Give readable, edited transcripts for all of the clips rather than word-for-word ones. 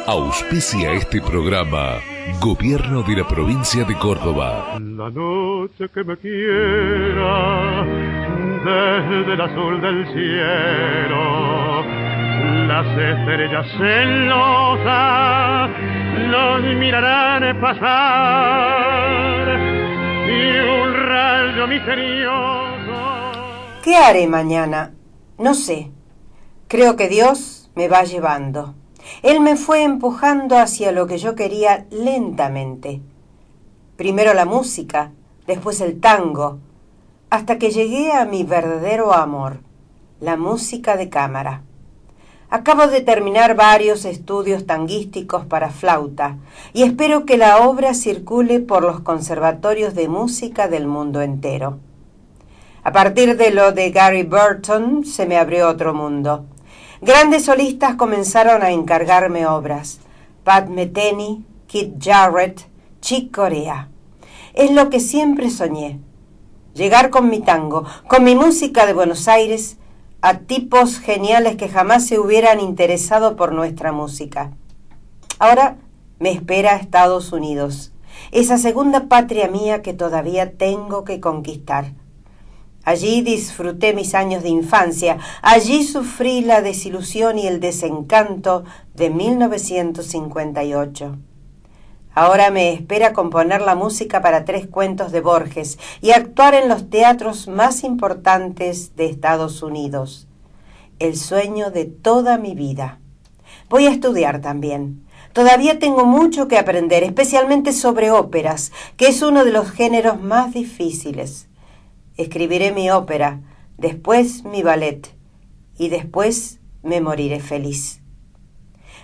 Auspicia este programa Gobierno de la Provincia de Córdoba. La noche que me quiera desde el azul del cielo, las estrellas celosas los mirarán pasar y un rayo misterioso. ¿Qué haré mañana? No sé. Creo que Dios me va llevando. Él me fue empujando hacia lo que yo quería lentamente. Primero la música, después el tango, hasta que llegué a mi verdadero amor, la música de cámara. Acabo de terminar varios estudios tanguísticos para flauta y espero que la obra circule por los conservatorios de música del mundo entero. A partir de lo de Gary Burton se me abrió otro mundo. Grandes solistas comenzaron a encargarme obras. Pat Metheny, Keith Jarrett, Chick Corea. Es lo que siempre soñé. Llegar con mi tango, con mi música de Buenos Aires, a tipos geniales que jamás se hubieran interesado por nuestra música. Ahora me espera Estados Unidos, esa segunda patria mía que todavía tengo que conquistar. Allí disfruté mis años de infancia, allí sufrí la desilusión y el desencanto de 1958. Ahora me espera componer la música para 3 cuentos de Borges y actuar en los teatros más importantes de Estados Unidos. El sueño de toda mi vida. Voy a estudiar también. Todavía tengo mucho que aprender, especialmente sobre óperas, que es uno de los géneros más difíciles. Escribiré mi ópera, después mi ballet, y después me moriré feliz.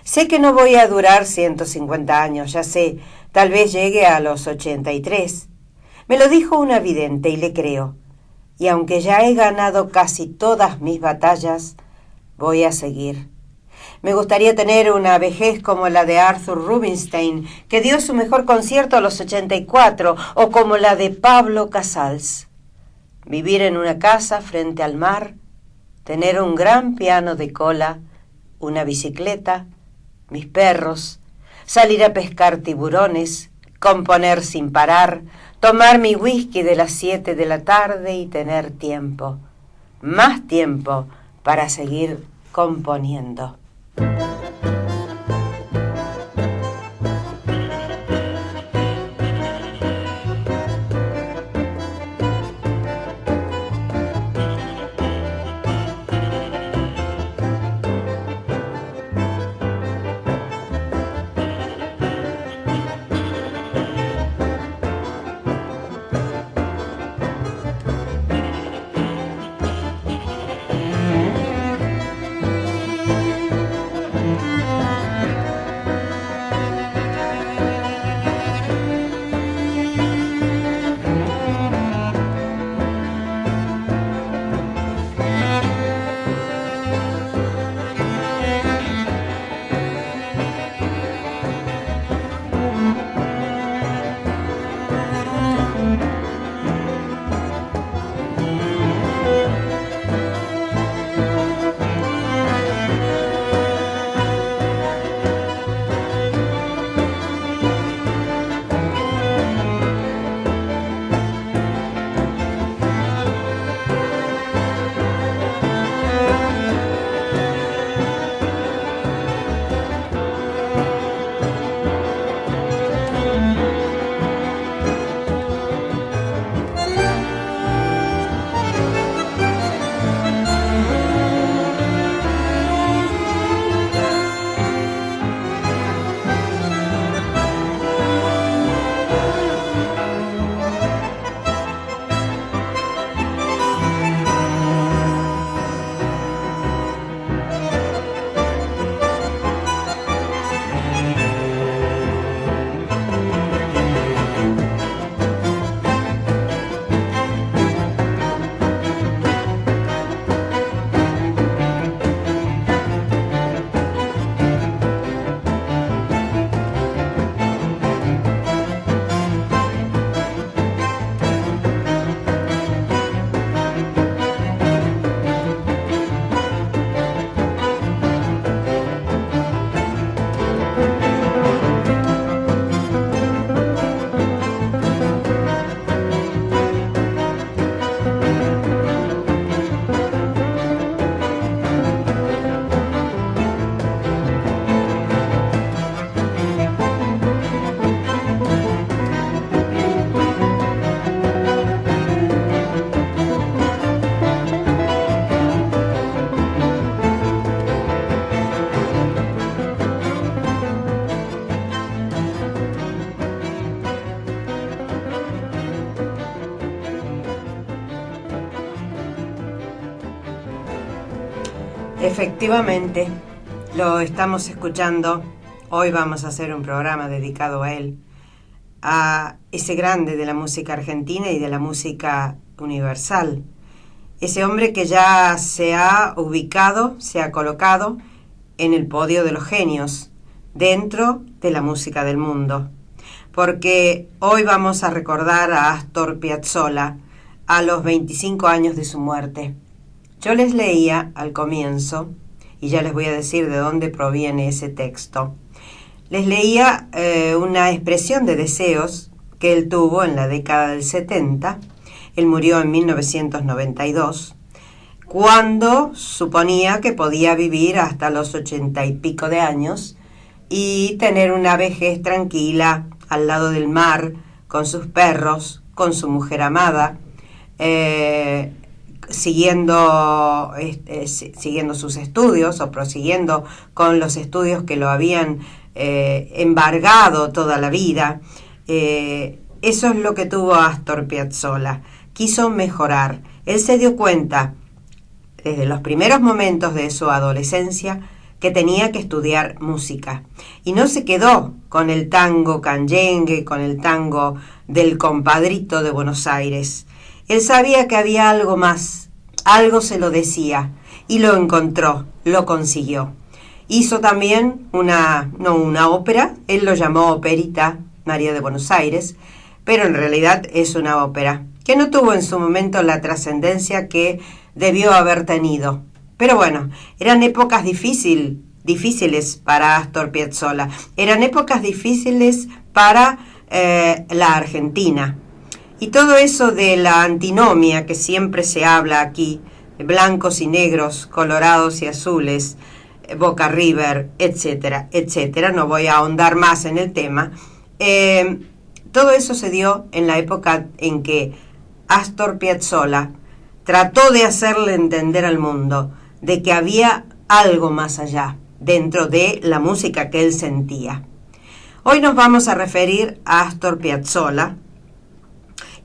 Sé que no voy a durar 150 años, ya sé, tal vez llegue a los 83. Me lo dijo una vidente y le creo. Y aunque ya he ganado casi todas mis batallas, voy a seguir. Me gustaría tener una vejez como la de Arthur Rubinstein, que dio su mejor concierto a los 84, o como la de Pablo Casals. Vivir en una casa frente al mar, tener un gran piano de cola, una bicicleta, mis perros, salir a pescar tiburones, componer sin parar, tomar mi whisky de las 7 de la tarde y tener tiempo, más tiempo para seguir componiendo. Efectivamente, lo estamos escuchando. Hoy vamos a hacer un programa dedicado a él, a ese grande de la música argentina y de la música universal. Ese hombre que ya se ha ubicado, se ha colocado en el podio de los genios, dentro de la música del mundo. Porque hoy vamos a recordar a Astor Piazzolla a los 25 años de su muerte. Yo les leía al comienzo, y ya les voy a decir de dónde proviene ese texto. Les leía una expresión de deseos que él tuvo en la década del 70. Él murió en 1992, cuando suponía que podía vivir hasta los 80 y pico de años y tener una vejez tranquila al lado del mar, con sus perros, con su mujer amada, siguiendo sus estudios o prosiguiendo con los estudios que lo habían embargado toda la vida. Eso es lo que tuvo Astor Piazzolla. Quiso mejorar. Él se dio cuenta desde los primeros momentos de su adolescencia que tenía que estudiar música. Y no se quedó con el tango canyengue, con el tango del compadrito de Buenos Aires. Él sabía que había algo más, algo se lo decía, y lo encontró, lo consiguió. Hizo también una ópera, él lo llamó Operita María de Buenos Aires, pero en realidad es una ópera, que no tuvo en su momento la trascendencia que debió haber tenido. Pero bueno, eran épocas difíciles para Astor Piazzolla, eran épocas difíciles para la Argentina. Y todo eso de la antinomia que siempre se habla aquí, blancos y negros, colorados y azules, Boca River, etcétera, etcétera, no voy a ahondar más en el tema. Todo eso se dio en la época en que Astor Piazzolla trató de hacerle entender al mundo de que había algo más allá, dentro de la música que él sentía. Hoy nos vamos a referir a Astor Piazzolla,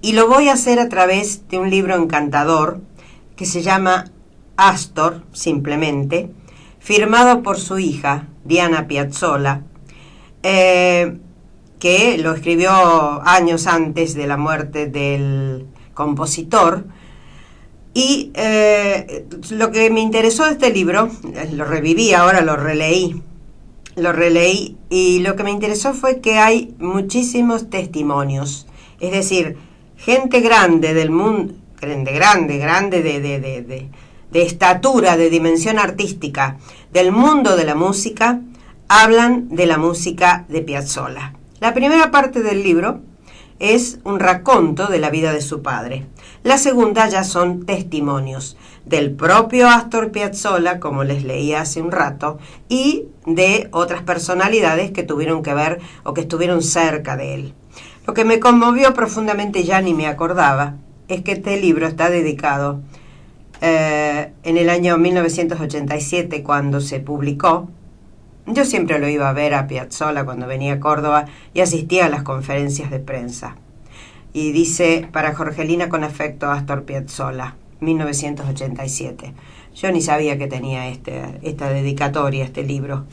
y lo voy a hacer a través de un libro encantador que se llama Astor, simplemente, firmado por su hija, Diana Piazzolla, que lo escribió años antes de la muerte del compositor. Y lo que me interesó de este libro, lo reviví, ahora lo releí, y lo que me interesó fue que hay muchísimos testimonios, es decir, gente grande del mundo, grande de estatura, de dimensión artística, del mundo de la música, hablan de la música de Piazzolla. La primera parte del libro es un raconto de la vida de su padre. La segunda ya son testimonios del propio Astor Piazzolla, como les leí hace un rato, y de otras personalidades que tuvieron que ver o que estuvieron cerca de él. Lo que me conmovió profundamente, ya ni me acordaba, es que este libro está dedicado en el año 1987, cuando se publicó. Yo siempre lo iba a ver a Piazzolla cuando venía a Córdoba y asistía a las conferencias de prensa. Y dice, para Jorgelina con afecto, Astor Piazzolla, 1987. Yo ni sabía que tenía esta dedicatoria, este libro.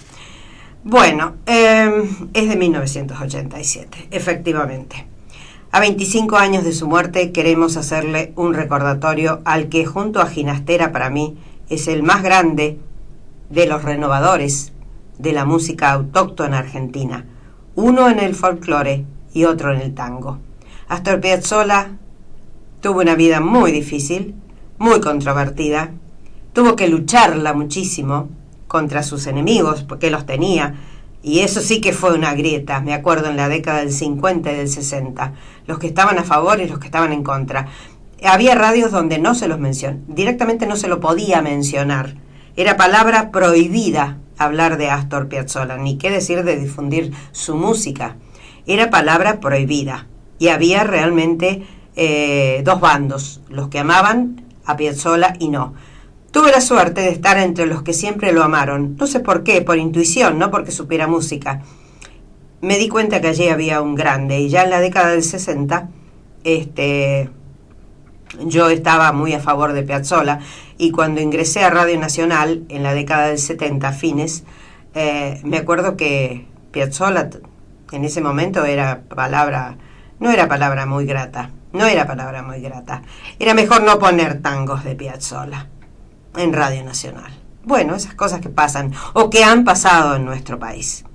Bueno, es de 1987, efectivamente. A 25 años de su muerte queremos hacerle un recordatorio al que, junto a Ginastera, para mí es el más grande de los renovadores de la música autóctona argentina, uno en el folclore y otro en el tango. Astor Piazzolla tuvo una vida muy difícil, muy controvertida, tuvo que lucharla muchísimo contra sus enemigos, porque los tenía, y eso sí que fue una grieta, me acuerdo en la década del 50 y del 60, los que estaban a favor y los que estaban en contra. Había radios donde no se los mencionó, directamente no se lo podía mencionar, era palabra prohibida hablar de Astor Piazzolla, ni qué decir de difundir su música, era palabra prohibida, y había realmente dos bandos, los que amaban a Piazzolla y no. Tuve la suerte de estar entre los que siempre lo amaron, no sé por qué, por intuición, no porque supiera música. Me di cuenta que allí había un grande, y ya en la década del 60 yo estaba muy a favor de Piazzolla, y cuando ingresé a Radio Nacional en la década del 70, fines, me acuerdo que Piazzolla en ese momento no era palabra muy grata. Era mejor no poner tangos de Piazzolla en Radio Nacional. Bueno, esas cosas que pasan o que han pasado en nuestro país.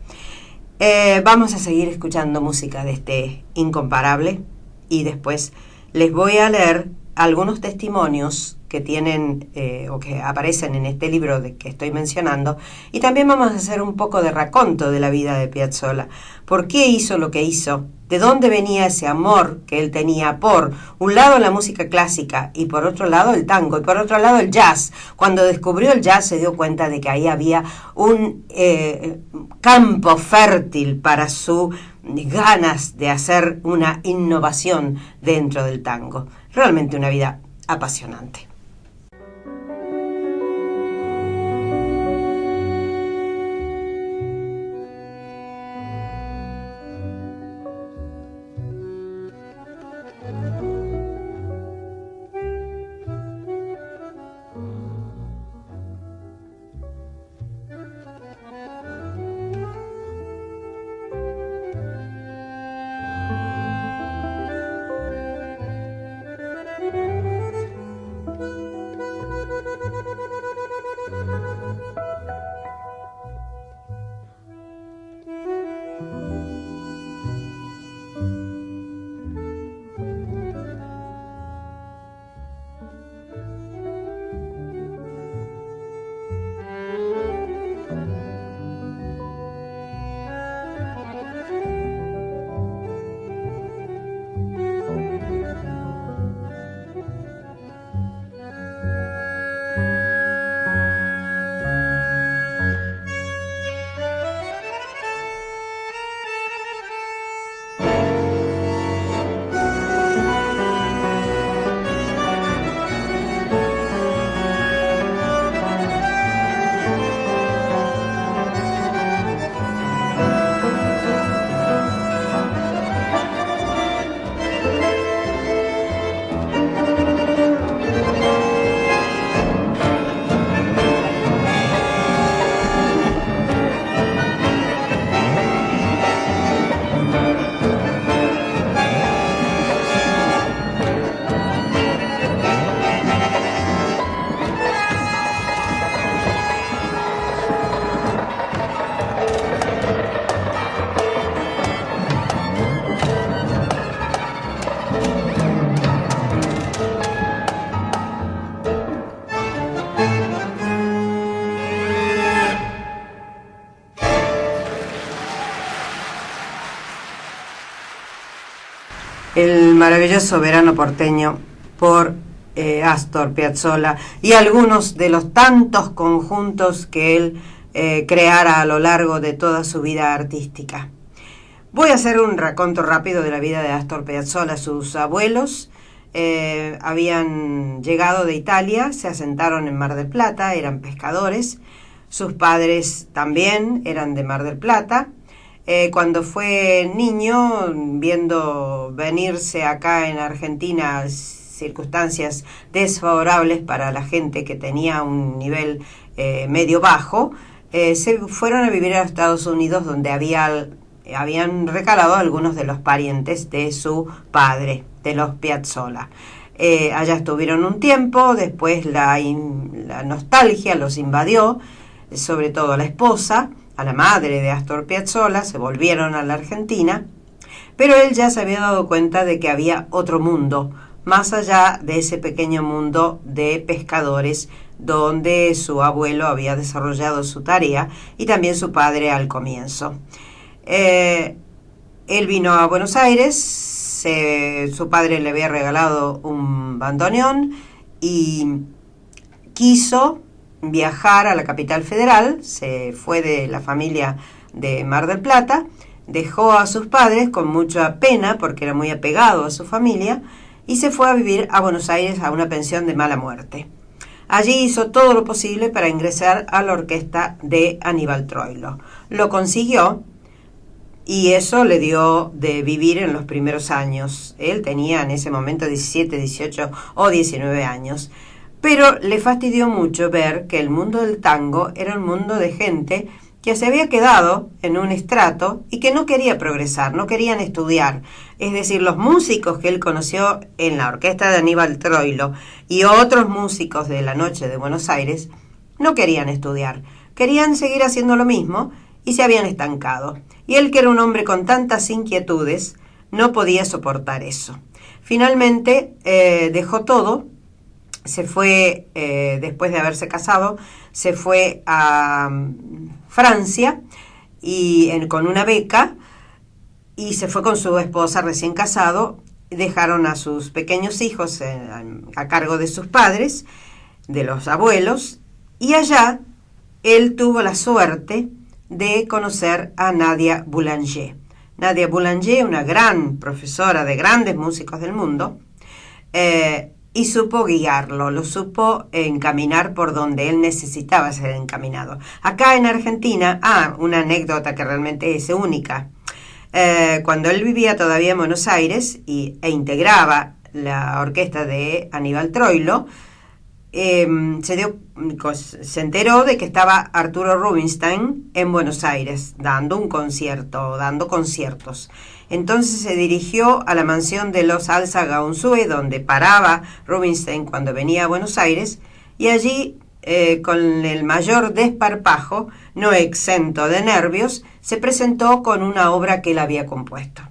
Vamos a seguir escuchando música de este incomparable, y después les voy a leer algunos testimonios que tienen o que aparecen en este libro que estoy mencionando, y también vamos a hacer un poco de raconto de la vida de Piazzolla. ¿Por qué hizo lo que hizo? ¿De dónde venía ese amor que él tenía por un lado la música clásica y por otro lado el tango y por otro lado el jazz? Cuando descubrió el jazz se dio cuenta de que ahí había un campo fértil para sus ganas de hacer una innovación dentro del tango. Realmente una vida apasionante. El maravilloso Verano porteño por Astor Piazzolla y algunos de los tantos conjuntos que él creara a lo largo de toda su vida artística. Voy a hacer un raconto rápido de la vida de Astor Piazzolla. Sus abuelos habían llegado de Italia, se asentaron en Mar del Plata, eran pescadores. Sus padres también eran de Mar del Plata. Cuando fue niño, viendo venirse acá en Argentina circunstancias desfavorables para la gente que tenía un nivel medio bajo, se fueron a vivir a Estados Unidos, donde habían recalado algunos de los parientes de su padre, de los Piazzolla. Allá estuvieron un tiempo, después la nostalgia los invadió, sobre todo a la esposa, a la madre de Astor Piazzolla. Se volvieron a la Argentina, pero él ya se había dado cuenta de que había otro mundo, más allá de ese pequeño mundo de pescadores donde su abuelo había desarrollado su tarea y también su padre al comienzo. Él vino a Buenos Aires, su padre le había regalado un bandoneón y quiso viajar a la capital federal. Se fue de la familia de Mar del Plata, dejó a sus padres con mucha pena porque era muy apegado a su familia y se fue a vivir a Buenos Aires a una pensión de mala muerte. Allí hizo todo lo posible para ingresar a la orquesta de Aníbal Troilo. Lo consiguió, y eso le dio de vivir en los primeros años. Él tenía en ese momento 17, 18 o 19 años. Pero le fastidió mucho ver que el mundo del tango era un mundo de gente que se había quedado en un estrato y que no quería progresar, no querían estudiar. Es decir, los músicos que él conoció en la orquesta de Aníbal Troilo y otros músicos de la noche de Buenos Aires no querían estudiar, querían seguir haciendo lo mismo y se habían estancado. Y él, que era un hombre con tantas inquietudes, no podía soportar eso. Finalmente dejó todo, se fue, después de haberse casado, se fue a Francia con una beca, y se fue con su esposa recién casado. Dejaron a sus pequeños hijos a cargo de sus padres, de los abuelos, y allá él tuvo la suerte de conocer a Nadia Boulanger. Nadia Boulanger, una gran profesora de grandes músicos del mundo, y supo guiarlo, lo supo encaminar por donde él necesitaba ser encaminado. Acá en Argentina, una anécdota que realmente es única. Cuando él vivía todavía en Buenos Aires e integraba la orquesta de Aníbal Troilo, se enteró de que estaba Arturo Rubinstein en Buenos Aires dando conciertos. Entonces se dirigió a la mansión de los Alzagaunzue, donde paraba Rubinstein cuando venía a Buenos Aires, y allí, con el mayor desparpajo, no exento de nervios, se presentó con una obra que él había compuesto.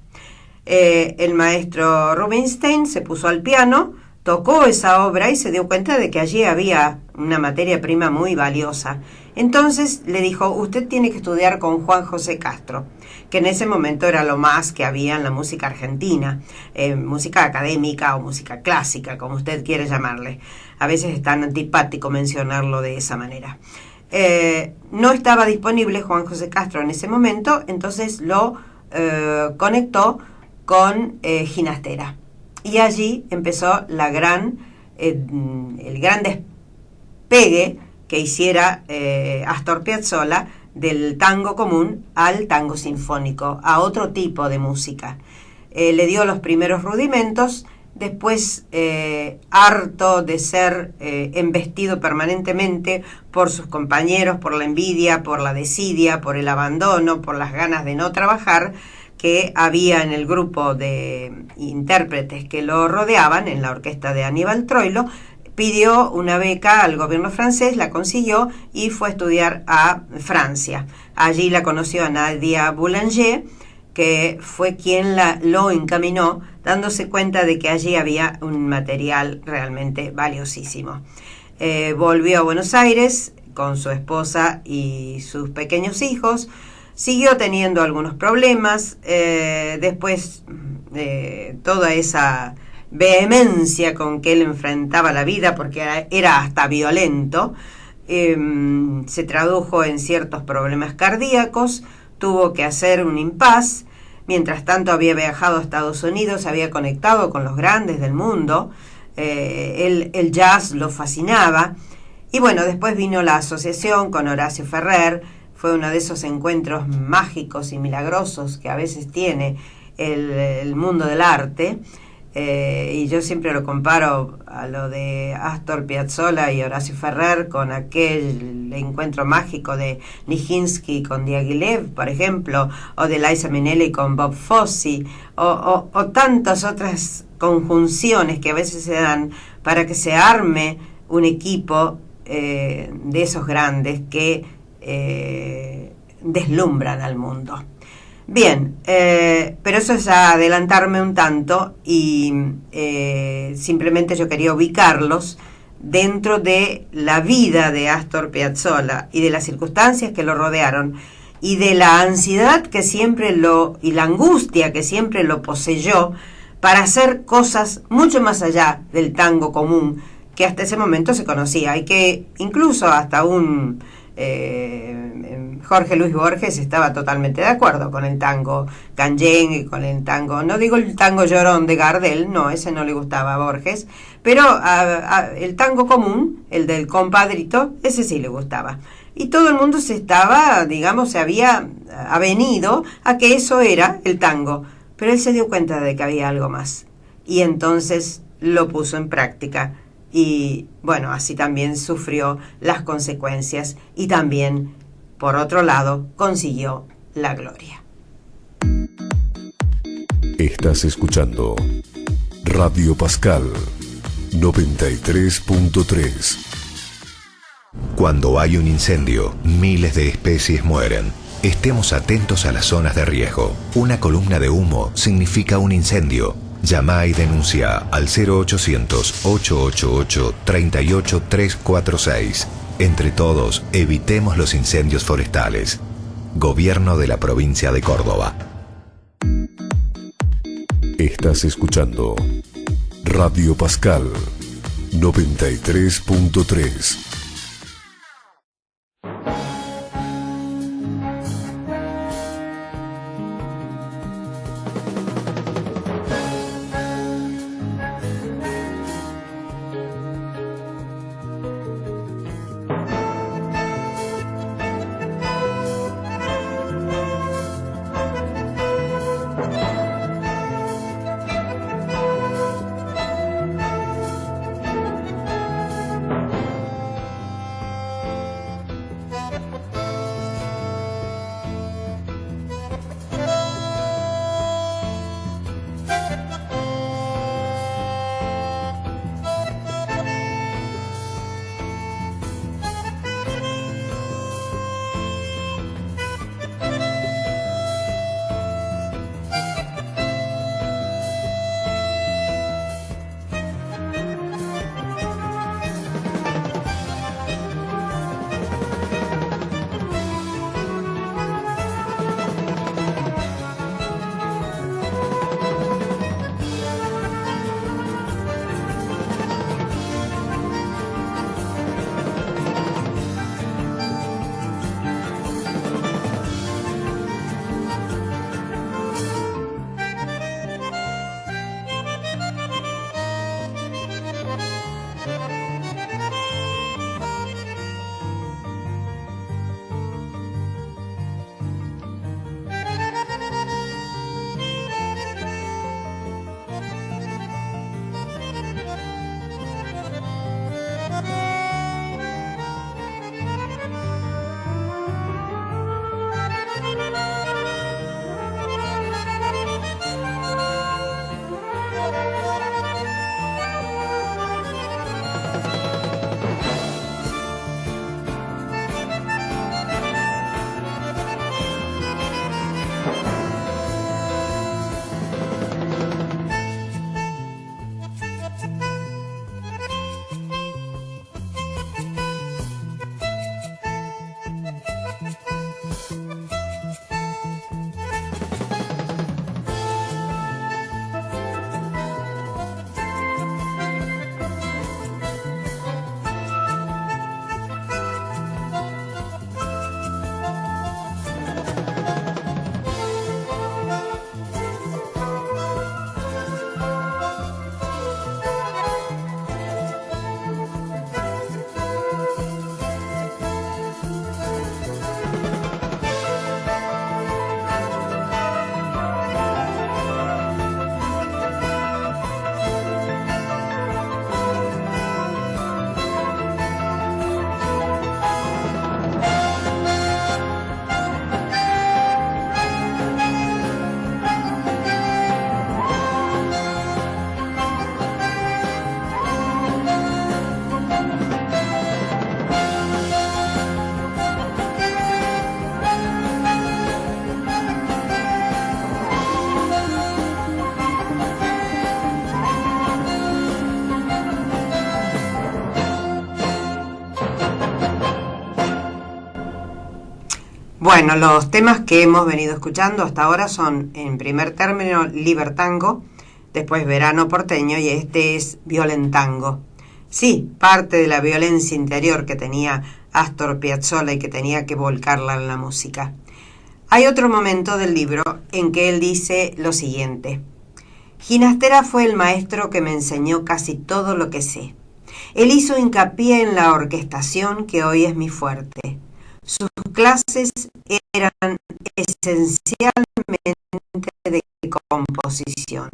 El maestro Rubinstein se puso al piano, tocó esa obra y se dio cuenta de que allí había una materia prima muy valiosa. Entonces le dijo: usted tiene que estudiar con Juan José Castro, que en ese momento era lo más que había en la música argentina, música académica o música clásica, como usted quiere llamarle. A veces es tan antipático mencionarlo de esa manera. No estaba disponible Juan José Castro en ese momento, entonces lo conectó con Ginastera. Y allí empezó el gran despegue que hiciera Astor Piazzolla del tango común al tango sinfónico, a otro tipo de música. Le dio los primeros rudimentos. Después, harto de ser embestido permanentemente por sus compañeros, por la envidia, por la desidia, por el abandono, por las ganas de no trabajar que había en el grupo de intérpretes que lo rodeaban en la orquesta de Aníbal Troilo, pidió una beca al gobierno francés, la consiguió y fue a estudiar a Francia. Allí la conoció a Nadia Boulanger, que fue quien lo encaminó, dándose cuenta de que allí había un material realmente valiosísimo. Volvió a Buenos Aires con su esposa y sus pequeños hijos. Siguió teniendo algunos problemas, después toda esa vehemencia con que él enfrentaba la vida, porque era hasta violento, se tradujo en ciertos problemas cardíacos, tuvo que hacer un impasse. Mientras tanto había viajado a Estados Unidos, había conectado con los grandes del mundo, el jazz lo fascinaba, y bueno, después vino la asociación con Horacio Ferrer. Fue uno de esos encuentros mágicos y milagrosos que a veces tiene el mundo del arte, y yo siempre lo comparo a lo de Astor Piazzolla y Horacio Ferrer con aquel encuentro mágico de Nijinsky con Diaghilev, por ejemplo, o de Liza Minnelli con Bob Fosse, o tantas otras conjunciones que a veces se dan para que se arme un equipo de esos grandes que deslumbran al mundo. Bien, pero eso es adelantarme un tanto, y simplemente yo quería ubicarlos dentro de la vida de Astor Piazzolla y de las circunstancias que lo rodearon y de la ansiedad que siempre y la angustia que siempre lo poseyó para hacer cosas mucho más allá del tango común que hasta ese momento se conocía, y que incluso hasta Jorge Luis Borges estaba totalmente de acuerdo con el tango canyengue, con el tango, no digo el tango llorón de Gardel, no, ese no le gustaba a Borges, pero el tango común, el del compadrito, ese sí le gustaba. y todo el mundo se había avenido a que eso era el tango, pero él se dio cuenta de que había algo más y entonces lo puso en práctica y bueno, así también sufrió las consecuencias y también, por otro lado, consiguió la gloria. Estás escuchando Radio Pascal 93.3. Cuando hay un incendio, miles de especies mueren. Estemos atentos a las zonas de riesgo. Una columna de humo significa un incendio. Llama y denuncia al 0800-888-38346. Entre todos, evitemos los incendios forestales. Gobierno de la provincia de Córdoba. Estás escuchando Radio Pascal 93.3. Bueno, los temas que hemos venido escuchando hasta ahora son, en primer término, Libertango, después Verano Porteño y este es Violentango. Sí, parte de la violencia interior que tenía Astor Piazzolla y que tenía que volcarla en la música. Hay otro momento del libro en que él dice lo siguiente: Ginastera fue el maestro que me enseñó casi todo lo que sé. Él hizo hincapié en la orquestación que hoy es mi fuerte. Sus clases eran esencialmente de composición.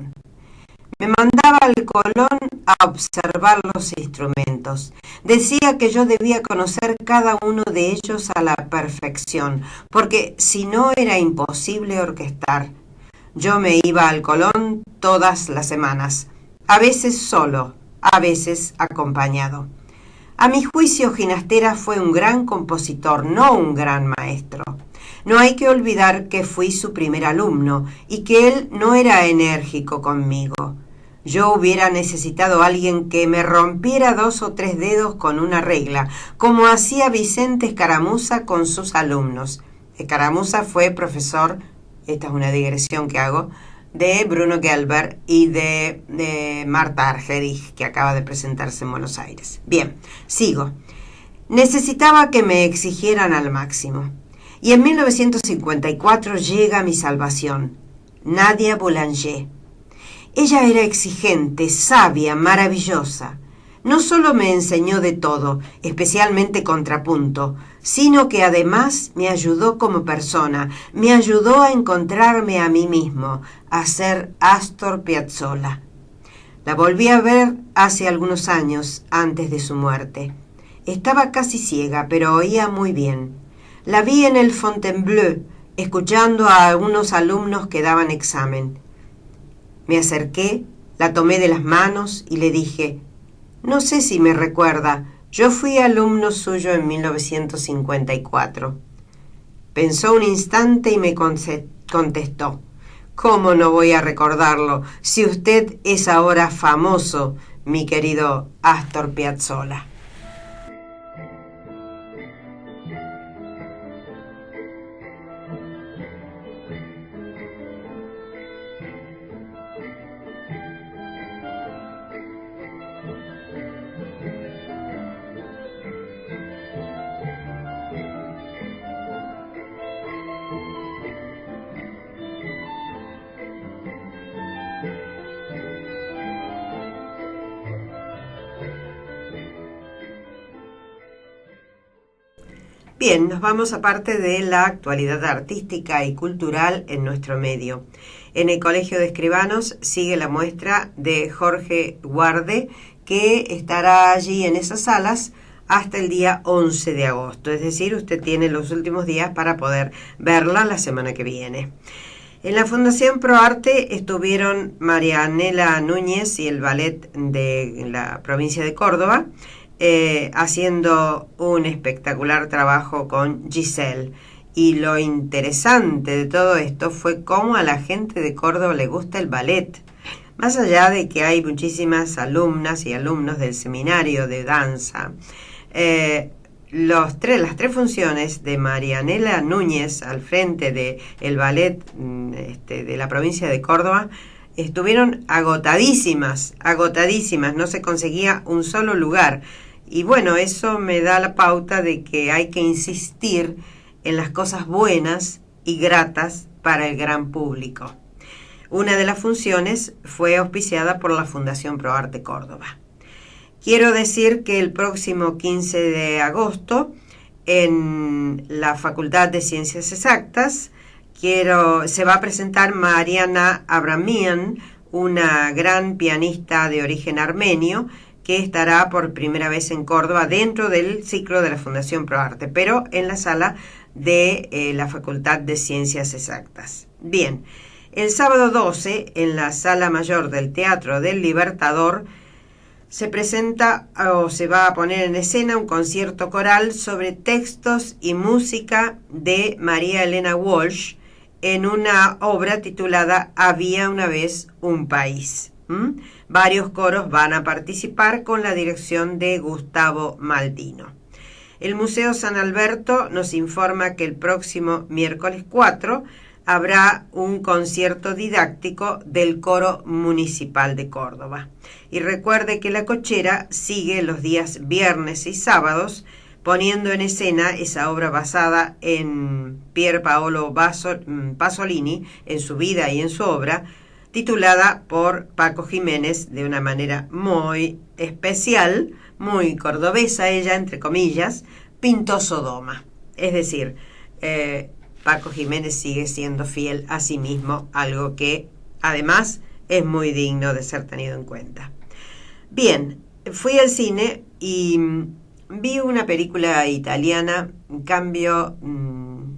Me mandaba al Colón a observar los instrumentos. Decía que yo debía conocer cada uno de ellos a la perfección, porque si no era imposible orquestar. Yo me iba al Colón todas las semanas, a veces solo, a veces acompañado. A mi juicio, Ginastera fue un gran compositor, no un gran maestro. No hay que olvidar que fui su primer alumno y que él no era enérgico conmigo. Yo hubiera necesitado a alguien que me rompiera 2 o 3 dedos con una regla, como hacía Vicente Escaramuza con sus alumnos. Escaramuza fue profesor, esta es una digresión que hago, de Bruno Gelber y de Marta Argerich, que acaba de presentarse en Buenos Aires. Bien, sigo. Necesitaba que me exigieran al máximo. Y en 1954 llega mi salvación, Nadia Boulanger. Ella era exigente, sabia, maravillosa. No solo me enseñó de todo, especialmente contrapunto, sino que además me ayudó como persona, me ayudó a encontrarme a mí mismo, a ser Astor Piazzolla. La volví a ver hace algunos años, antes de su muerte. Estaba casi ciega, pero oía muy bien. La vi en el Fontainebleau, escuchando a algunos alumnos que daban examen. Me acerqué, la tomé de las manos y le dije: «No sé si me recuerda, yo fui alumno suyo en 1954». Pensó un instante y me contestó: «¿Cómo no voy a recordarlo, si usted es ahora famoso, mi querido Astor Piazzolla?» Bien, nos vamos a parte de la actualidad artística y cultural en nuestro medio. En el Colegio de Escribanos sigue la muestra de Jorge Guarde, que estará allí en esas salas hasta el día 11 de agosto. Es decir, usted tiene los últimos días para poder verla la semana que viene. En la Fundación ProArte estuvieron Marianela Núñez y el ballet de la provincia de Córdoba, haciendo un espectacular trabajo con Giselle. Y lo interesante de todo esto fue cómo a la gente de Córdoba le gusta el ballet. Más allá de que hay muchísimas alumnas y alumnos del seminario de danza, las tres funciones de Marianela Núñez al frente del ballet de la provincia de Córdoba estuvieron agotadísimas, no se conseguía un solo lugar. Y bueno, eso me da la pauta de que hay que insistir en las cosas buenas y gratas para el gran público. Una de las funciones fue auspiciada por la Fundación ProArte Córdoba. Quiero decir que el próximo 15 de agosto, en la Facultad de Ciencias Exactas, se va a presentar Mariana Abramian, una gran pianista de origen armenio, que estará por primera vez en Córdoba dentro del ciclo de la Fundación ProArte, pero en la sala de la Facultad de Ciencias Exactas. Bien, el sábado 12, en la Sala Mayor del Teatro del Libertador, se presenta o se va a poner en escena un concierto coral sobre textos y música de María Elena Walsh en una obra titulada Había una vez un país. Varios coros van a participar con la dirección de Gustavo Maldino. El Museo San Alberto nos informa que el próximo miércoles 4 habrá un concierto didáctico del Coro Municipal de Córdoba. Y recuerde que La Cochera sigue los días viernes y sábados poniendo en escena esa obra basada en Pier Paolo Pasolini, en su vida y en su obra, titulada por Paco Jiménez de una manera muy especial, muy cordobesa ella, entre comillas, Pintó Sodoma. Es decir, Paco Jiménez sigue siendo fiel a sí mismo, algo que además es muy digno de ser tenido en cuenta. Bien, fui al cine y vi una película italiana, Cambio,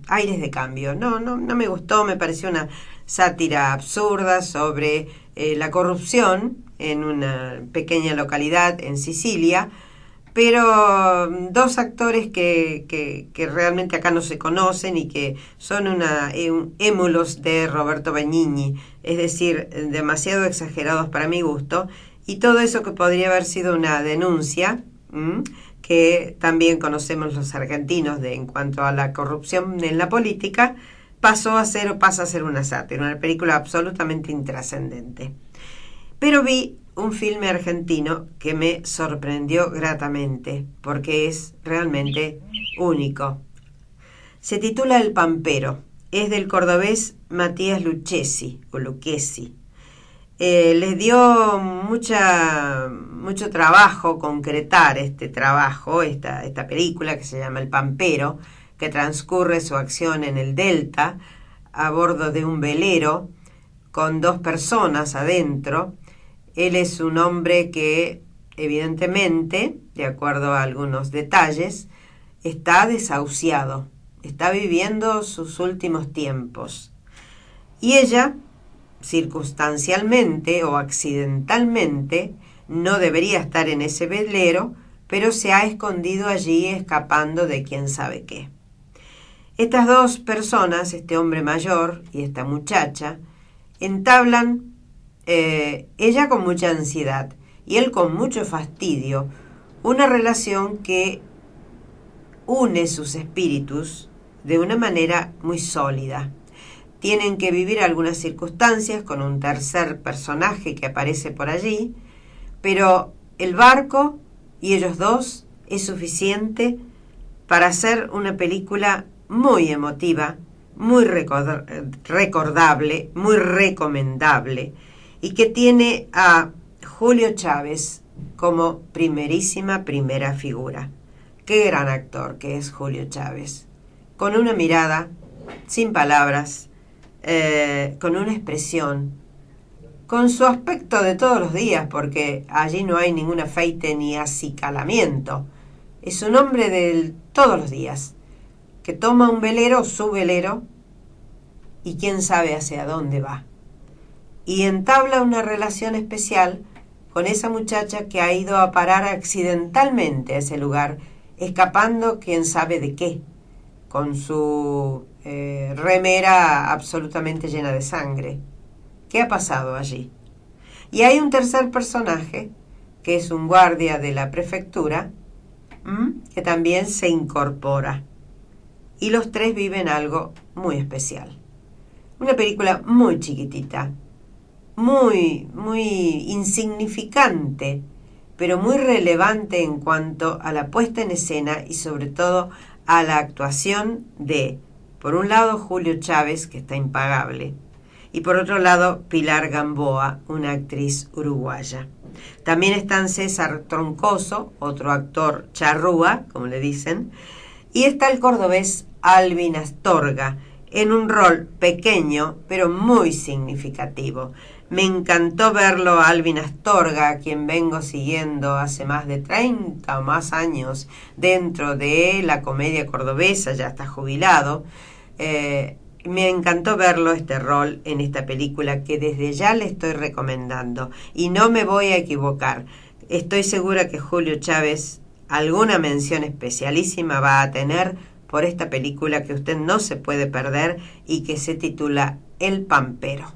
Aires de Cambio. No me gustó, me pareció una sátira absurda sobre la corrupción en una pequeña localidad en Sicilia, pero dos actores que realmente acá no se conocen y que son émulos de Roberto Benigni, es decir, demasiado exagerados para mi gusto, y todo eso que podría haber sido una denuncia, que también conocemos los argentinos en cuanto a la corrupción en la política, pasa a ser una sátira, una película absolutamente intrascendente. Pero vi un filme argentino que me sorprendió gratamente, porque es realmente único. Se titula El Pampero, es del cordobés Matías Lucchesi, o Lucchesi. Les dio mucho trabajo concretar este trabajo, esta película que se llama El Pampero, que transcurre su acción en el Delta, a bordo de un velero, con dos personas adentro. Él es un hombre que, evidentemente, de acuerdo a algunos detalles, está desahuciado, está viviendo sus últimos tiempos. Y ella, circunstancialmente o accidentalmente, no debería estar en ese velero, pero se ha escondido allí escapando de quién sabe qué. Estas dos personas, este hombre mayor y esta muchacha, entablan, ella con mucha ansiedad y él con mucho fastidio, una relación que une sus espíritus de una manera muy sólida. Tienen que vivir algunas circunstancias con un tercer personaje que aparece por allí, pero el barco y ellos dos es suficiente para hacer una película muy emotiva, muy recordable, muy recomendable, y que tiene a Julio Chávez como primera figura. Qué gran actor que es Julio Chávez, con una mirada, sin palabras, con una expresión, con su aspecto de todos los días, porque allí no hay ningún afeite ni acicalamiento. Es un hombre de todos los días, que toma un velero, su velero, y quién sabe hacia dónde va. Y entabla una relación especial con esa muchacha que ha ido a parar accidentalmente a ese lugar, escapando quién sabe de qué, con su remera absolutamente llena de sangre. ¿Qué ha pasado allí? Y hay un tercer personaje, que es un guardia de la prefectura, que también se incorpora. Y los tres viven algo muy especial. Una película muy chiquitita, muy insignificante, pero muy relevante en cuanto a la puesta en escena y sobre todo a la actuación de, por un lado, Julio Chávez, que está impagable, y por otro lado, Pilar Gamboa, una actriz uruguaya. También están César Troncoso, otro actor charrúa, como le dicen, y está el cordobés Alvin Astorga, en un rol pequeño, pero muy significativo. Me encantó verlo a Alvin Astorga, a quien vengo siguiendo hace más de 30 o más años dentro de la comedia cordobesa, ya está jubilado. Me encantó verlo este rol en esta película que desde ya le estoy recomendando. Y no me voy a equivocar. Estoy segura que Julio Chávez alguna mención especialísima va a tener por esta película que usted no se puede perder y que se titula El Pampero.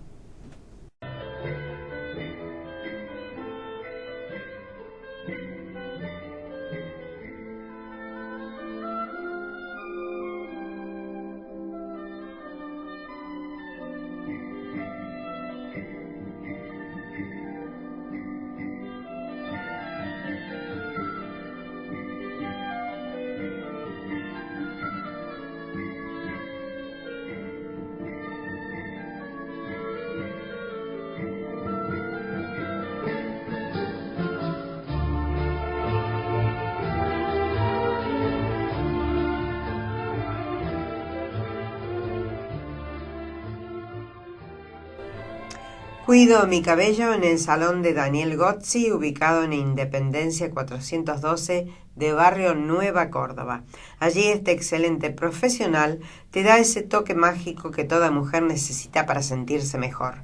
Cuido mi cabello en el salón de Daniel Gozzi, ubicado en Independencia 412 de Barrio Nueva Córdoba. Allí este excelente profesional te da ese toque mágico que toda mujer necesita para sentirse mejor.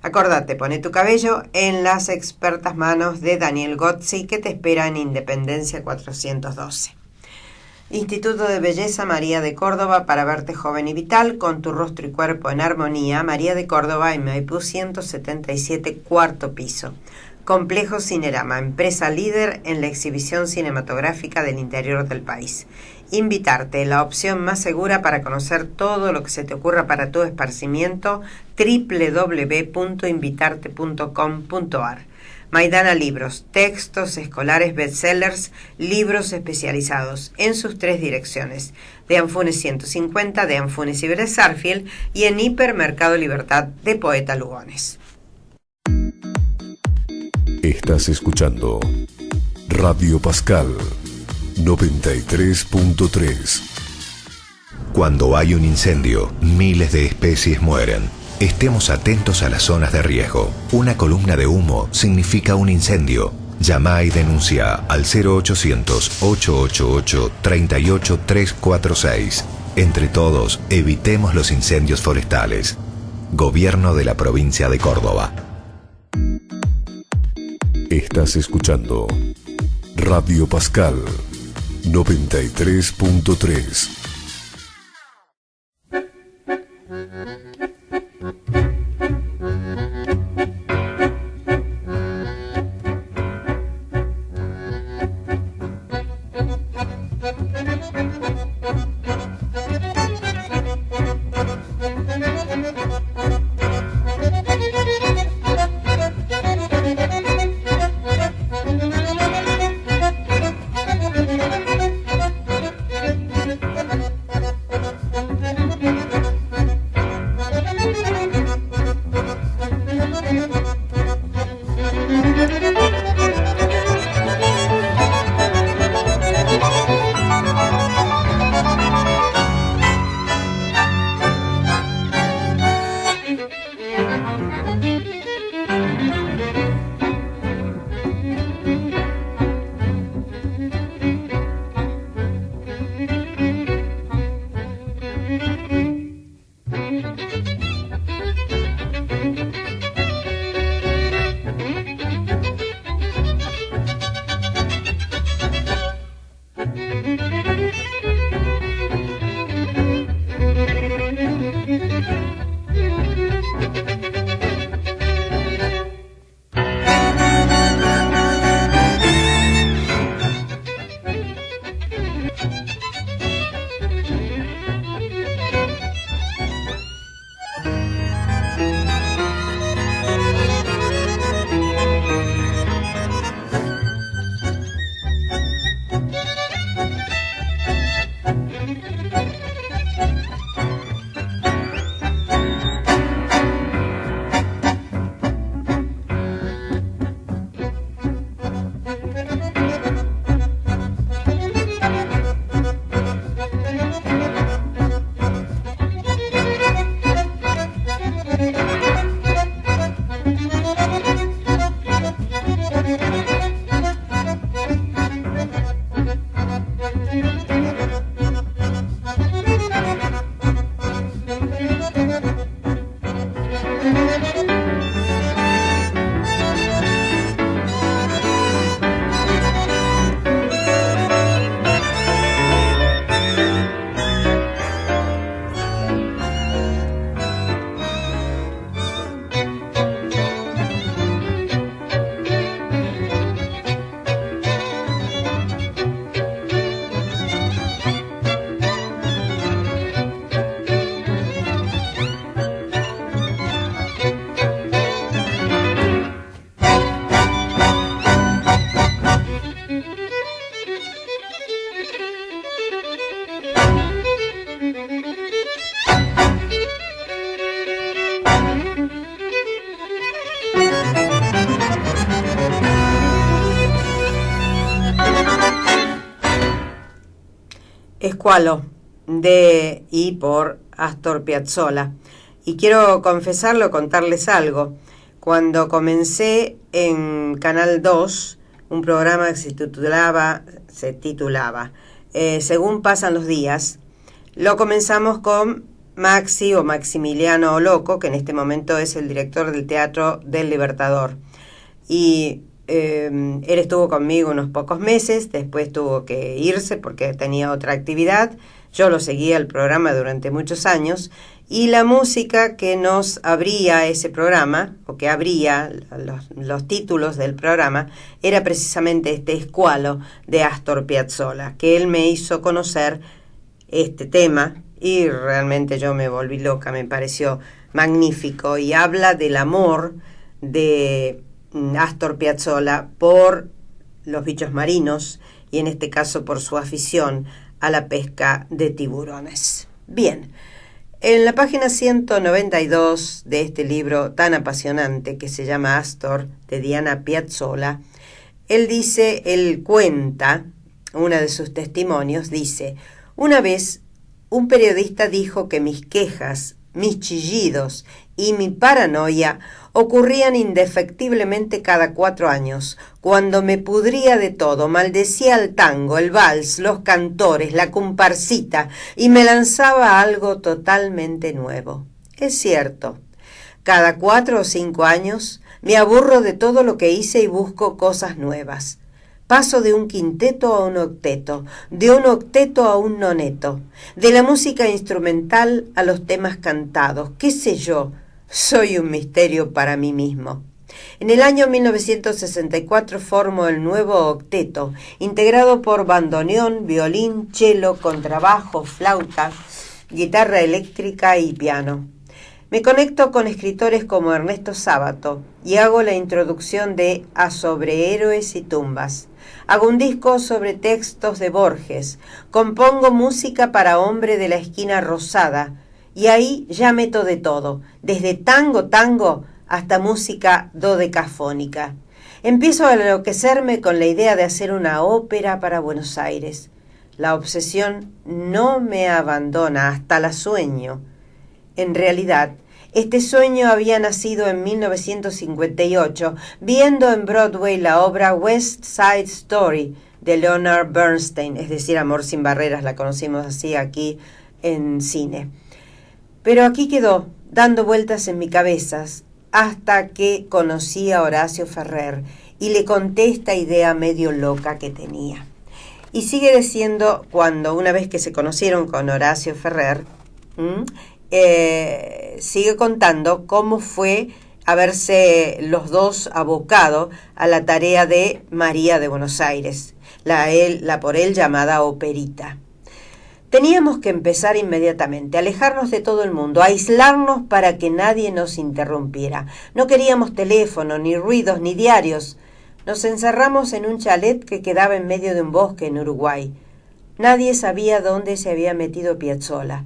Acordate, pone tu cabello en las expertas manos de Daniel Gozzi, que te espera en Independencia 412. Instituto de Belleza María de Córdoba, para verte joven y vital, con tu rostro y cuerpo en armonía. María de Córdoba, en Maipú 177, cuarto piso. Complejo Cinerama, empresa líder en la exhibición cinematográfica del interior del país. Invitarte, la opción más segura para conocer todo lo que se te ocurra para tu esparcimiento, www.invitarte.com.ar. Maidana Libros, textos escolares, bestsellers, libros especializados en sus 3 direcciones, de Anfunes 150, de Anfunes y Vélez Sarsfield, y en Hipermercado Libertad de Poeta Lugones. Estás escuchando Radio Pascal 93.3. Cuando hay un incendio, miles de especies mueren. Estemos atentos a las zonas de riesgo. Una columna de humo significa un incendio. Llama y denuncia al 0800-888-38346. Entre todos, evitemos los incendios forestales. Gobierno de la provincia de Córdoba. Estás escuchando Radio Pascal 93.3. Squalo, de y por Astor Piazzolla. Y quiero confesarlo, contarles algo. cuando comencé en Canal 2 un programa que se titulaba Según pasan los días. Lo comenzamos con Maxi o Maximiliano Loco, que en este momento es el director del Teatro del Libertador. Y él estuvo conmigo unos pocos meses, después tuvo que irse porque tenía otra actividad. Yo lo seguía el programa durante muchos años, y la música que nos abría ese programa, o que abría los títulos del programa, era precisamente este Squalo de Astor Piazzolla, que él me hizo conocer este tema, y realmente yo me volví loca, me pareció magnífico, y habla del amor de Astor Piazzolla por los bichos marinos, y en este caso por su afición a la pesca de tiburones. Bien, en la página 192 de este libro tan apasionante que se llama Astor, de Diana Piazzolla, él cuenta, uno de sus testimonios, dice: una vez un periodista dijo que mis quejas, mis chillidos y mi paranoia ocurrían indefectiblemente cada 4 años, cuando me pudría de todo, maldecía el tango, el vals, los cantores, la comparsita, y me lanzaba a algo totalmente nuevo. Es cierto, cada 4 o 5 años me aburro de todo lo que hice y busco cosas nuevas. Paso de un quinteto a un octeto, de un octeto a un noneto, de la música instrumental a los temas cantados, qué sé yo, soy un misterio para mí mismo. En el año 1964 formo el nuevo octeto, integrado por bandoneón, violín, cello, contrabajo, flauta, guitarra eléctrica y piano. Me conecto con escritores como Ernesto Sábato y hago la introducción de A sobre héroes y tumbas. Hago un disco sobre textos de Borges, compongo música para Hombre de la Esquina Rosada, y ahí ya meto de todo, desde tango hasta música dodecafónica. Empiezo a enloquecerme con la idea de hacer una ópera para Buenos Aires. La obsesión no me abandona, hasta la sueño. En realidad, este sueño había nacido en 1958, viendo en Broadway la obra West Side Story de Leonard Bernstein, es decir, Amor sin barreras, la conocimos así aquí en cine. Pero aquí quedó, dando vueltas en mi cabeza, hasta que conocí a Horacio Ferrer y le conté esta idea medio loca que tenía. Y sigue diciendo, cuando una vez que se conocieron con Horacio Ferrer, sigue contando cómo fue haberse los dos abocado a la tarea de María de Buenos Aires, la por él llamada operita. Teníamos que empezar inmediatamente, alejarnos de todo el mundo, aislarnos para que nadie nos interrumpiera. No queríamos teléfono, ni ruidos, ni diarios. Nos encerramos en un chalet que quedaba en medio de un bosque en Uruguay. Nadie sabía dónde se había metido Piazzolla.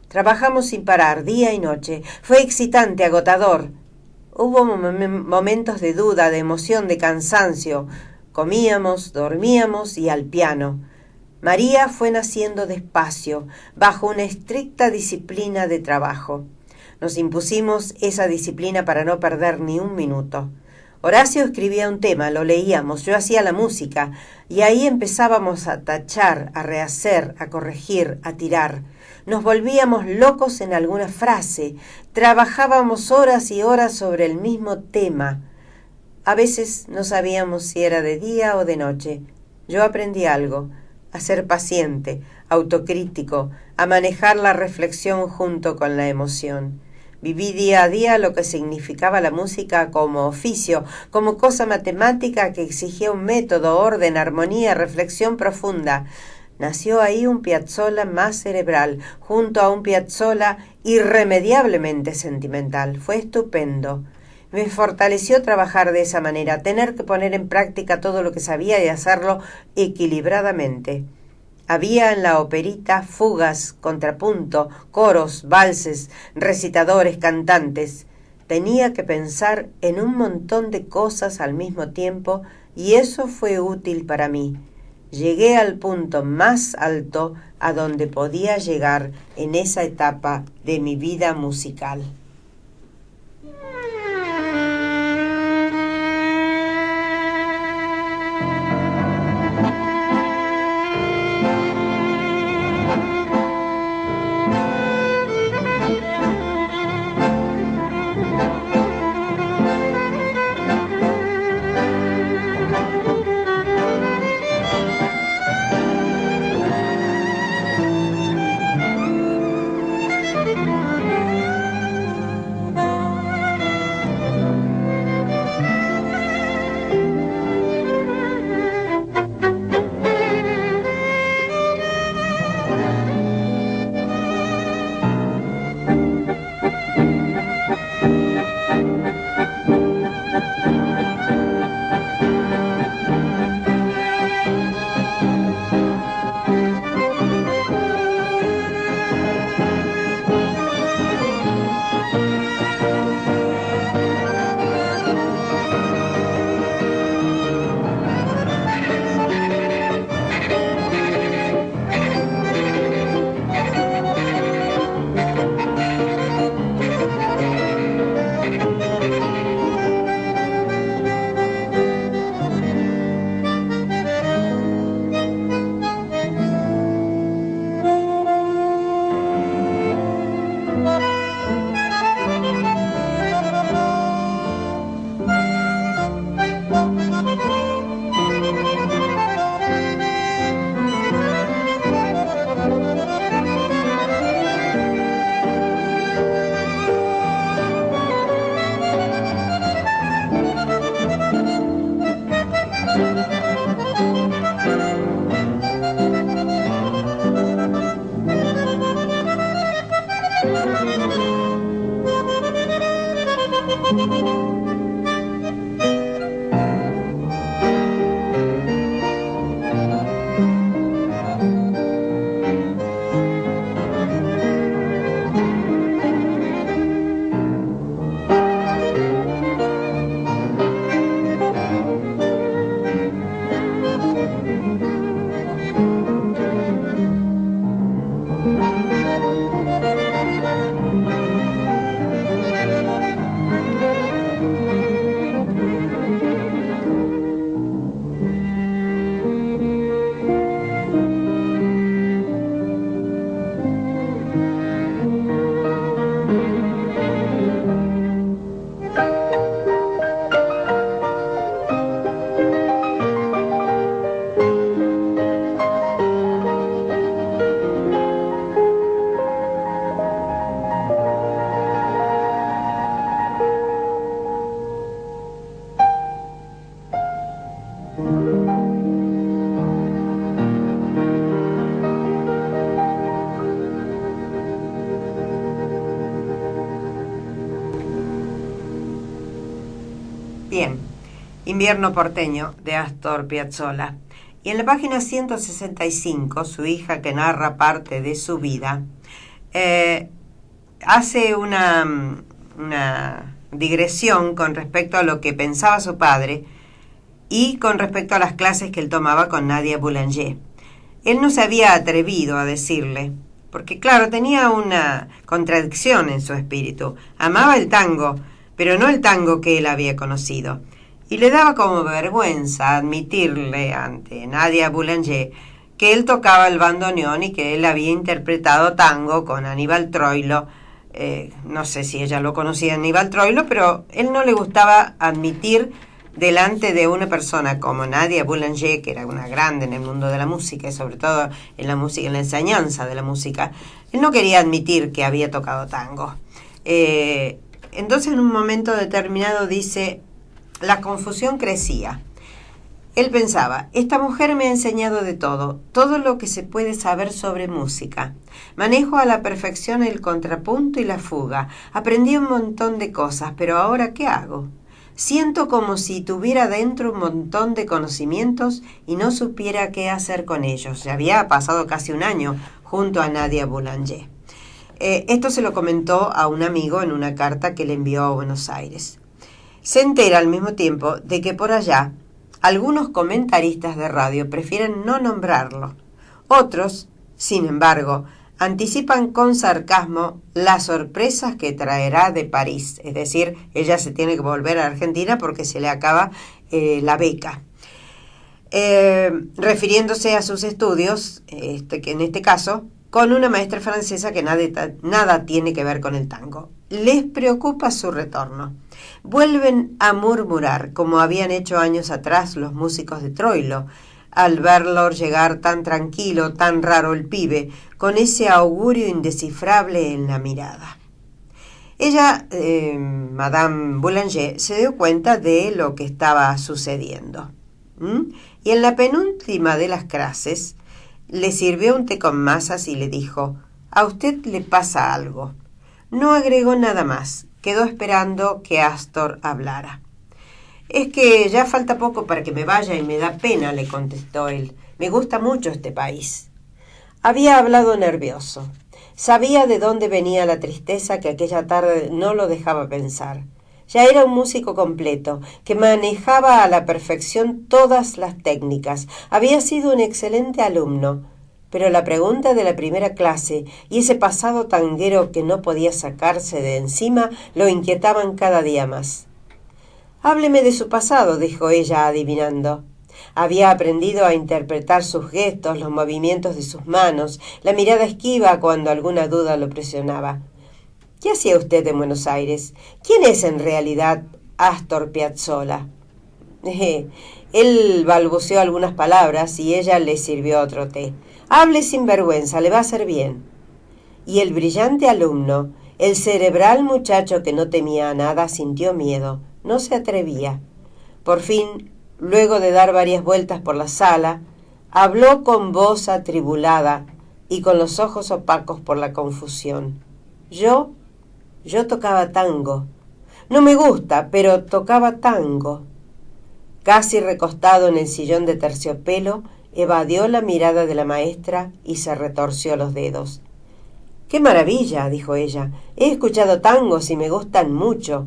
Trabajamos sin parar, día y noche. Fue excitante, agotador. Hubo momentos de duda, de emoción, de cansancio. Comíamos, dormíamos y al piano. María fue naciendo despacio, bajo una estricta disciplina de trabajo. Nos impusimos esa disciplina para no perder ni un minuto. Horacio escribía un tema, lo leíamos, yo hacía la música, y ahí empezábamos a tachar, a rehacer, a corregir, a tirar. Nos volvíamos locos en alguna frase, trabajábamos horas y horas sobre el mismo tema. A veces no sabíamos si era de día o de noche. Yo aprendí algo: a ser paciente, autocrítico, a manejar la reflexión junto con la emoción. Viví día a día lo que significaba la música como oficio, como cosa matemática que exigía un método, orden, armonía, reflexión profunda. Nació ahí un Piazzolla más cerebral, junto a un Piazzolla irremediablemente sentimental. Fue estupendo. Me fortaleció trabajar de esa manera, tener que poner en práctica todo lo que sabía y hacerlo equilibradamente. Había en la operita fugas, contrapunto, coros, valses, recitadores, cantantes. Tenía que pensar en un montón de cosas al mismo tiempo y eso fue útil para mí. Llegué al punto más alto a donde podía llegar en esa etapa de mi vida musical. Bien, Invierno porteño de Astor Piazzolla. Y en la página 165, su hija, que narra parte de su vida, hace una digresión con respecto a lo que pensaba su padre y con respecto a las clases que él tomaba con Nadia Boulanger. Él no se había atrevido a decirle, porque claro, tenía una contradicción en su espíritu. Amaba el tango, pero no el tango que él había conocido. Y le daba como vergüenza admitirle ante Nadia Boulanger que él tocaba el bandoneón y que él había interpretado tango con Aníbal Troilo. No sé si ella lo conocía, Aníbal Troilo, pero él no le gustaba admitir delante de una persona como Nadia Boulanger, que era una grande en el mundo de la música y sobre todo en la música, en la enseñanza de la música. Él no quería admitir que había tocado tango. Entonces en un momento determinado dice, la confusión crecía. Él pensaba, esta mujer me ha enseñado de todo, todo lo que se puede saber sobre música. Manejo a la perfección el contrapunto y la fuga. Aprendí un montón de cosas, pero ahora ¿qué hago? Siento como si tuviera dentro un montón de conocimientos y no supiera qué hacer con ellos. Ya había pasado casi un año junto a Nadia Boulanger. Esto se lo comentó a un amigo en una carta que le envió a Buenos Aires. Se entera al mismo tiempo de que por allá algunos comentaristas de radio prefieren no nombrarlo. Otros, sin embargo, anticipan con sarcasmo las sorpresas que traerá de París. Es decir, ella se tiene que volver a Argentina porque se le acaba la beca. Refiriéndose a sus estudios, que en este caso, con una maestra francesa que nada tiene que ver con el tango. Les preocupa su retorno. Vuelven a murmurar, como habían hecho años atrás los músicos de Troilo, al verlo llegar tan tranquilo, tan raro el pibe, con ese augurio indescifrable en la mirada. Ella, Madame Boulanger, se dio cuenta de lo que estaba sucediendo. Y en la penúltima de las clases, le sirvió un té con masas y le dijo, «A usted le pasa algo». No agregó nada más, quedó esperando que Astor hablara. «Es que ya falta poco para que me vaya y me da pena», le contestó él. «Me gusta mucho este país». Había hablado nervioso. Sabía de dónde venía la tristeza que aquella tarde no lo dejaba pensar. Ya era un músico completo, que manejaba a la perfección todas las técnicas. Había sido un excelente alumno, pero la pregunta de la primera clase y ese pasado tanguero que no podía sacarse de encima lo inquietaban cada día más. «Hábleme de su pasado», dijo ella adivinando. Había aprendido a interpretar sus gestos, los movimientos de sus manos, la mirada esquiva cuando alguna duda lo presionaba. «¿Qué hacía usted en Buenos Aires? ¿Quién es en realidad Astor Piazzolla?» Él balbuceó algunas palabras y ella le sirvió otro té. «Hable sin vergüenza, le va a hacer bien». Y el brillante alumno, el cerebral muchacho que no temía a nada, sintió miedo, no se atrevía. Por fin, luego de dar varias vueltas por la sala, habló con voz atribulada y con los ojos opacos por la confusión. Yo tocaba tango. No me gusta, pero tocaba tango. Casi recostado en el sillón de terciopelo, evadió la mirada de la maestra y se retorció los dedos. «¡Qué maravilla!», dijo ella. «He escuchado tangos y me gustan mucho.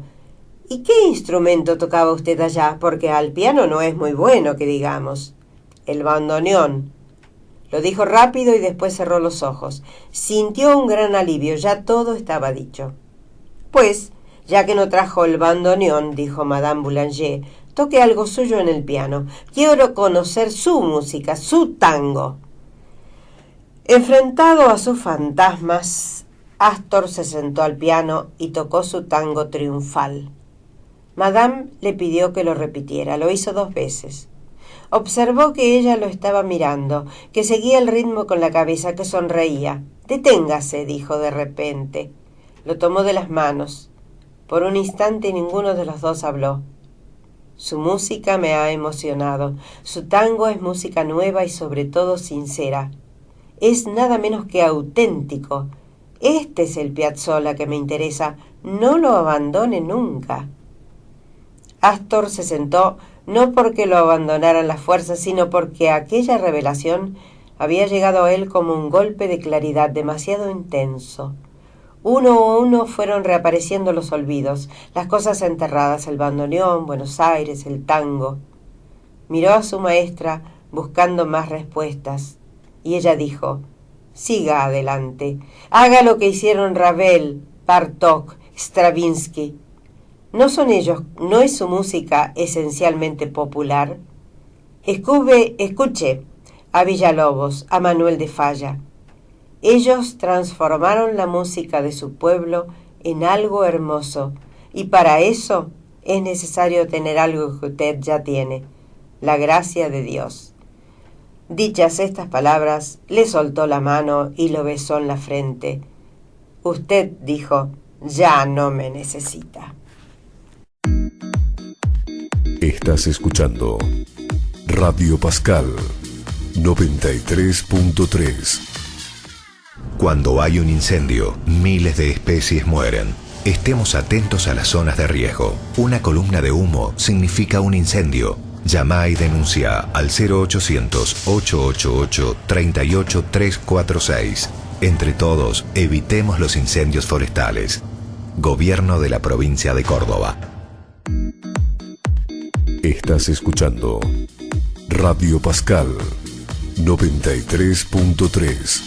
¿Y qué instrumento tocaba usted allá? Porque al piano no es muy bueno, que digamos». «El bandoneón». Lo dijo rápido y después cerró los ojos. Sintió un gran alivio, ya todo estaba dicho. «Pues, ya que no trajo el bandoneón», dijo Madame Boulanger, «toque algo suyo en el piano. Quiero conocer su música, su tango». Enfrentado a sus fantasmas, Astor se sentó al piano y tocó su tango triunfal. Madame le pidió que lo repitiera. Lo hizo 2 veces. Observó que ella lo estaba mirando, que seguía el ritmo con la cabeza, que sonreía. «Deténgase», dijo de repente. Lo tomó de las manos. Por un instante ninguno de los dos habló. «Su música me ha emocionado. Su tango es música nueva y sobre todo sincera. Es nada menos que auténtico. Este es el Piazzolla que me interesa. No lo abandone nunca». Astor se sentó, no porque lo abandonaran las fuerzas, sino porque aquella revelación había llegado a él como un golpe de claridad demasiado intenso. Uno a uno fueron reapareciendo los olvidos, las cosas enterradas, el bandoneón, Buenos Aires, el tango. Miró a su maestra buscando más respuestas, y ella dijo: «Siga adelante, haga lo que hicieron Ravel, Bartók, Stravinsky. ¿No son ellos, no es su música esencialmente popular? Escuche a Villalobos, a Manuel de Falla. Ellos transformaron la música de su pueblo en algo hermoso, y para eso es necesario tener algo que usted ya tiene, la gracia de Dios». Dichas estas palabras, le soltó la mano y lo besó en la frente. «Usted», dijo, «ya no me necesita». Estás escuchando Radio Pascal 93.3. Cuando hay un incendio, miles de especies mueren. Estemos atentos a las zonas de riesgo. Una columna de humo significa un incendio. Llama y denuncia al 0800-888-38346. Entre todos, evitemos los incendios forestales. Gobierno de la provincia de Córdoba. Estás escuchando Radio Pascal 93.3.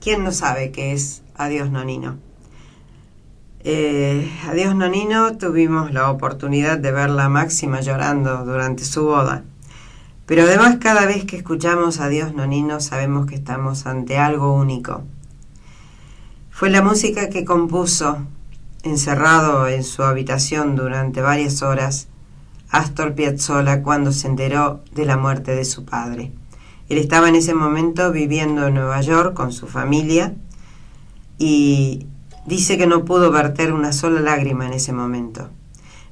¿Quién no sabe qué es Adiós Nonino? Adiós Nonino, tuvimos la oportunidad de verla Máxima llorando durante su boda. Pero además, cada vez que escuchamos Adiós Nonino sabemos que estamos ante algo único. Fue la música que compuso, encerrado en su habitación durante varias horas, Astor Piazzolla cuando se enteró de la muerte de su padre. Él estaba en ese momento viviendo en Nueva York con su familia y dice que no pudo verter una sola lágrima en ese momento.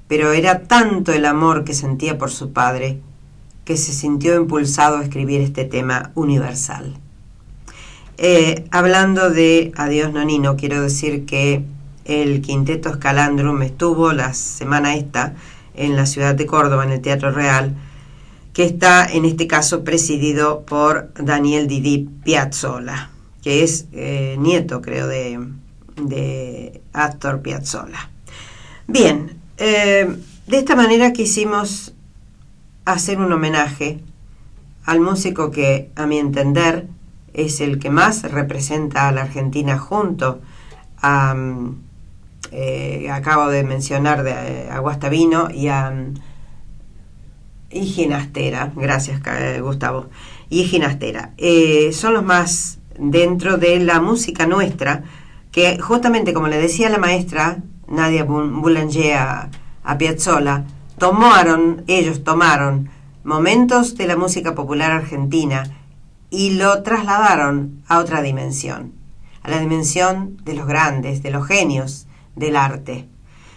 Pero era tanto el amor que sentía por su padre que se sintió impulsado a escribir este tema universal. Hablando de Adiós Nonino, quiero decir que el Quinteto Scalandrum estuvo la semana esta en la ciudad de Córdoba, en el Teatro Real, que está en este caso presidido por Daniel Didi Piazzolla, que es nieto, creo, de Astor Piazzolla. Bien, de esta manera quisimos hacer un homenaje al músico que, a mi entender, es el que más representa a la Argentina junto a, acabo de mencionar a Guastavino y Ginastera, gracias Gustavo, y Ginastera. Son los más dentro de la música nuestra, que justamente como le decía la maestra Nadia Boulanger a Piazzolla, ellos tomaron momentos de la música popular argentina y lo trasladaron a otra dimensión, a la dimensión de los grandes, de los genios del arte.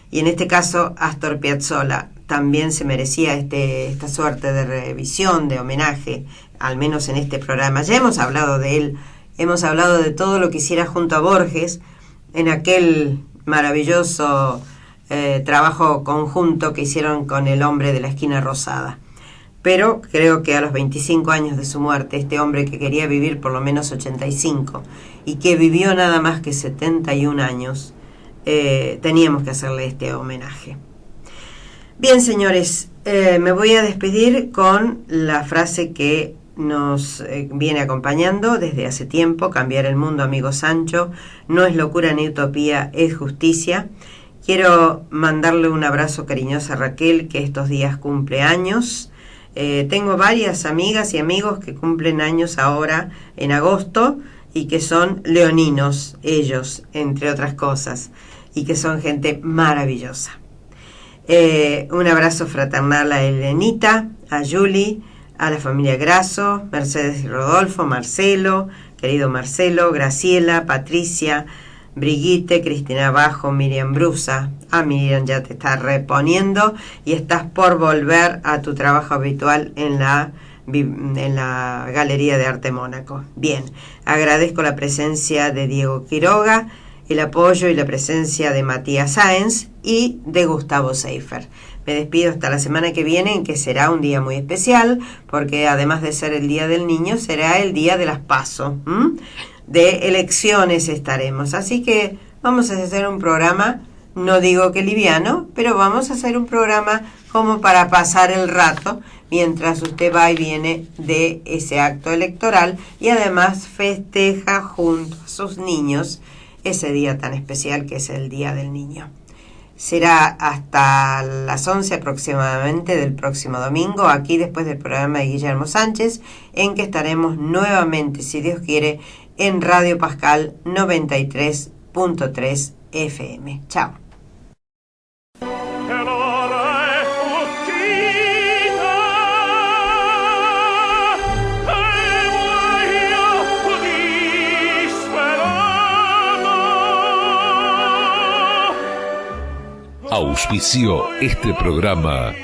Y en este caso Astor Piazzolla también se merecía esta suerte de revisión, de homenaje, al menos en este programa. Ya hemos hablado de él, hemos hablado de todo lo que hiciera junto a Borges en aquel maravilloso trabajo conjunto que hicieron con El hombre de la esquina rosada. Pero creo que a los 25 años de su muerte, este hombre que quería vivir por lo menos 85 y que vivió nada más que 71 años, teníamos que hacerle este homenaje. Bien, señores, me voy a despedir con la frase que nos viene acompañando desde hace tiempo: cambiar el mundo, amigo Sancho, no es locura ni utopía, es justicia. Quiero mandarle un abrazo cariñoso a Raquel, que estos días cumple años. Tengo varias amigas y amigos que cumplen años ahora en agosto y que son leoninos, ellos, entre otras cosas, y que son gente maravillosa. Un abrazo fraternal a Elenita, a Julie, a la familia Grasso, Mercedes y Rodolfo, Marcelo, querido Marcelo, Graciela, Patricia, Brigitte, Cristina Bajo, Miriam Brusa. Miriam, ya te estás reponiendo y estás por volver a tu trabajo habitual en la Galería de Arte Mónaco. Bien, agradezco la presencia de Diego Quiroga, el apoyo y la presencia de Matías Sáenz y de Gustavo Seifer. Me despido hasta la semana que viene, en que será un día muy especial, porque además de ser el Día del Niño, será el Día de las PASO. De elecciones estaremos. Así que vamos a hacer un programa, no digo que liviano, pero vamos a hacer un programa como para pasar el rato mientras usted va y viene de ese acto electoral y además festeja junto a sus niños ese día tan especial que es el Día del Niño. Será hasta las 11 aproximadamente del próximo domingo, aquí después del programa de Guillermo Sánchez, en que estaremos nuevamente, si Dios quiere, en Radio Pascal 93.3 FM. Chao. Auspició este programa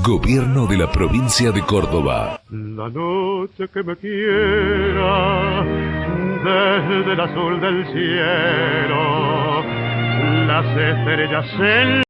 Gobierno de la Provincia de Córdoba. La noche que me quiera desde el azul del cielo, las estrellas en